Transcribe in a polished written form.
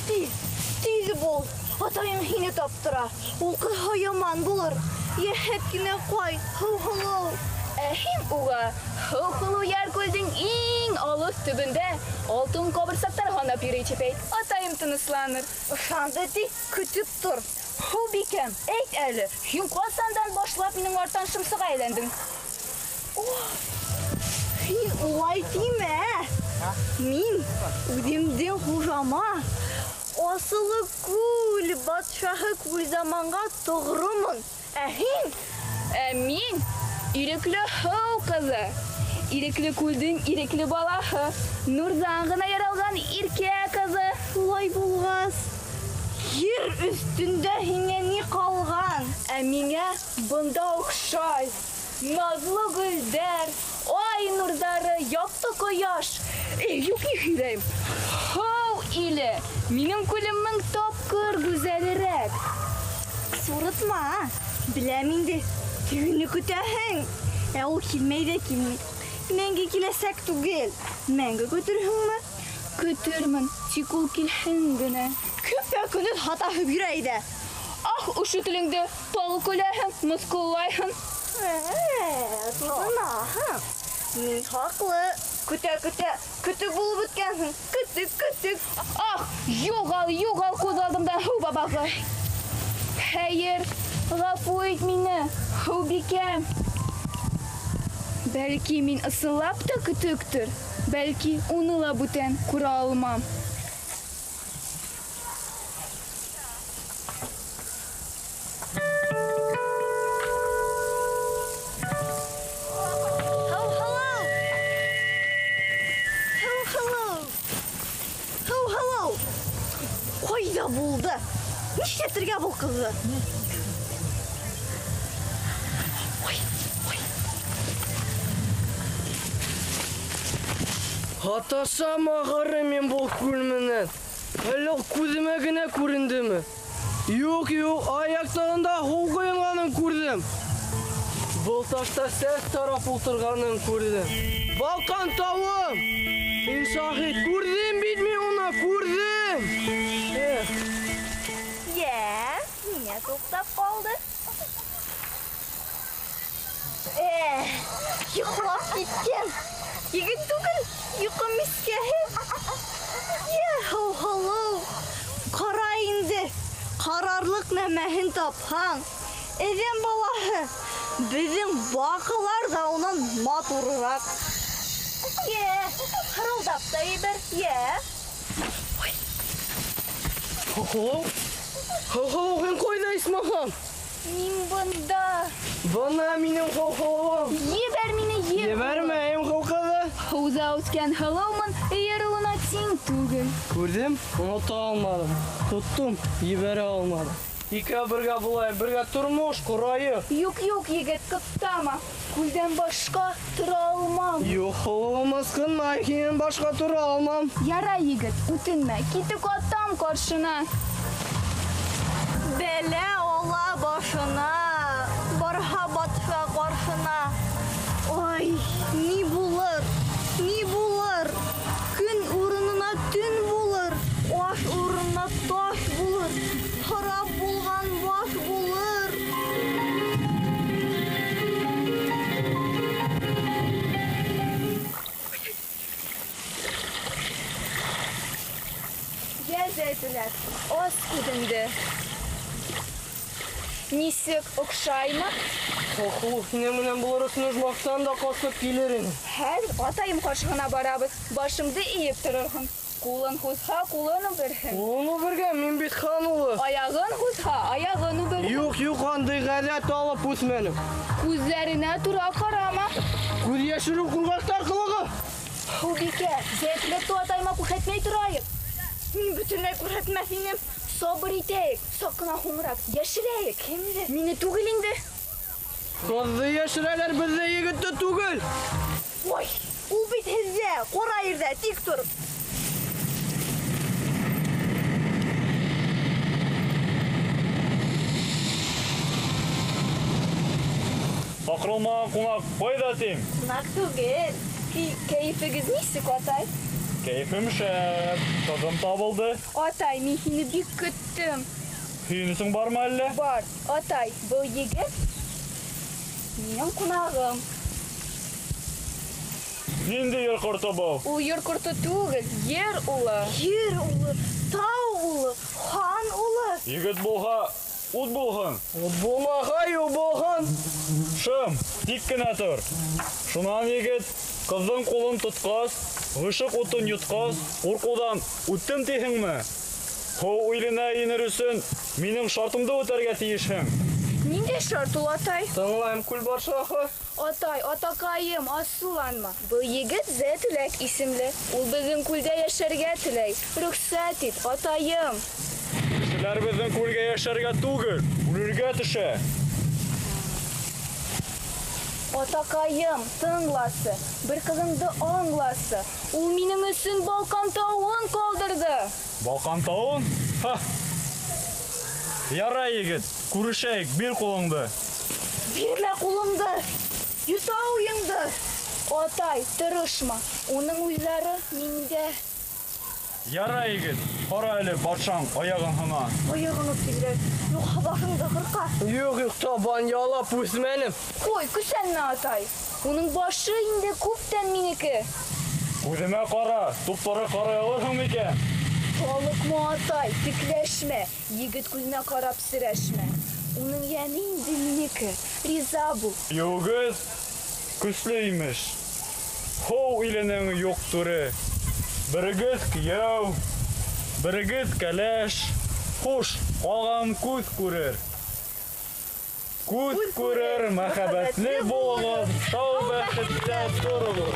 Тиз бол. Атайым хине таптыра. Ол кыз яман булыр. Ехет кine кой. Ху-хулу. Әхим уға, ху-хулу Яркөлдің ең алыс түбінде алтын қобырсақтар ғана перечепейд. Атайым тынысланыр. Ошанды күтіп тұр. Ху бикем, әйт әлі, хин қасандан башлап менің артан шымсыға әйләндің. Хин олай дейме? Мин үдемден хужама. Асылы күл, батшағы күл заманға тоғырымын. Әхин? Мин иреклі хау қызы. Иреклі күлдің иреклі балағы. Нұрдан ғына яралған ирке қызы. Солай болғас. Ер үстінде хине не қалған? Миңа бұнда оқшай. Назлы гүлдер, ай нұрдары, яқты қояш. Юки хирейм. Хау илі, менің күлімнің топқыр güzelірек. Сұрытма, біләмінді. Түйіні күтәхің. Ол келмейді келмей. Мәңгі келесек түгел. Мәңгі көтірхің ме? Көтірмін, тек ол келхін гіне. Көпе күнін хатағы бірейді. Ұшы тіліңді толы көләхін, мұскулайхын. Тұғынахын. Мен хақлы. Күті болып өткенсің. Күтік. Юғал көз алдымдан ху бабағы. Хайыр, ғафу ет мені, ху бекем. Бәлки мен ысылап та күтіктір. Бәлки уныла бүтән күра алмам. Қойда болды. Ништетірге бұл қызы? Атасам ағары мен бұл күлмінен. Әлі көзіме гіне көрінді ме? Yok, аяқтарында қол қойынғанын көрдім. Бұл ташта сәс тарап отырғанын көрдім. Балқан тауым! Иншахит, көрдім бейт мен ona, көрдім! Міне тоқтап қалды. Йықлап кеткен. Егіт түгіл, йықым мискәхет. Хау-халау. Қара енді. Қарарлық нәмәхін тапхан. Эден балаһы. Біздің бақылар да онан матурырақ. Қырылдап та ебір. Хау-халау, ген қойдайсың маған? Мен бұнда. Бұна менің хау-халауым. Ебәр мені Ебәрмейім хау-қалы. Хауза өткен халаумын, еріліна тең түгіл. Көрдім, ұныта алмадым. Тұттым, ебәрі алмадым. Ике бірге бұлай, бірге тұрмыш, құрайы. Юк, егет қыптама. Күлден башқа тұра алмам. Yok, olamazsın, Aykin'in başka turu almam. Яра егет, үтінме, кетік аттам қаршына. Бәле ола башына, барха батша қаршына. Ой, не булыр? Күн урынына түн булыр, аш урынына таш булыр, харап булған баш булыр. Гәзәтілер, аз күдінді. Нисек оқшаймы? Оқылық, менен бұл ұрысын ұжмақтан да қосып келерін. Хәл, атайым қашығына барабыз, башымды иіп тұрырғын. Кулын хұзға, кулыны бірхін. Оны бірге, мен бет хан ұлы. Аяғын хұзға, аяғыны бірхін. Yok, андай ғәлет алып өсменім. Күзлеріне тұра қарама. Көз ешіру құрғақтар қылығы. Хубике, зәтлік ту атайма күхетмей тұрайық. Мен бүтінлей көрәтмәсінем. Sabır iteyik, sakına humrak, yaşırayık. Кемді? Mini tuğilindi. Kızı yaşıralar bizde yigitті түгіл. Ой, ул бит һездә, кара ердә, тик тор. Акырылмаған қонақ қойда тем. Нак түгел. Keyfiniz neyse Kotay? Keyfim şep. Kızım табылды. Атай, мен сені бик күттім. Күйінісің бар ма әлі? Бар, атай, бұл егет менің қонағым. Нинди ер құрты бұл? Ол ер құрты түгіл, ер ұлы. Ер улы, тау улы, хан улы. Егіт болға, ұт болғын. Болмағай о болған. Шым, тик кенә тұр. Шунан егіт, қыздың қолын тұтқас, ғышық ұтын ютқас, қорқудан үттім тейхіңмі? Хо үйліне енір үшін, менің шартымды өтәргә тиешің. Нинде шарт ул, атай? Тыңлайым Күлбаршақы. Атай, атакайым, асуланма. Бұл егет Зәтүләк исемле. Ул безнең күлдә яшәргә теләй. Рөхсәт ит, атайым. Кешеләр безнең күлгә яшәргә түгел, үләргә төшә. Атакайым, тыңласы, бір кызыңды аңласы. Ул минең өсөн Балкан тауын калдырды. Балкан тауын? Ха! Ярай егет, күрешәйек, бир қолыңды. Бирмә кулымды, юта уеңды. Атай, тырышма. Оның уйлары миндә. Ярай егет, қара әле батшаң аяғын хына. Аяғыны тигрәк, юкса башыңды кырка. Yok taban yalap üstmenim. Қой, күсәнме, атай. Оның башы инде күптән минеке. Күземә қара, туп-туры қарай алырсың микән? Талыкма, атай, тикләшмә. Егет күзенә карап сирәшмә. Оның яны инде минеке. Риза бул. Югыз, көсле имеш. Хоу иленең юк туры. Бірігіз кияу, бірігіз кәләш. Хуш, калган күз күрер. Күз күрер, мәхәббәтле булыгыз, шау бәхеттә торыгыз.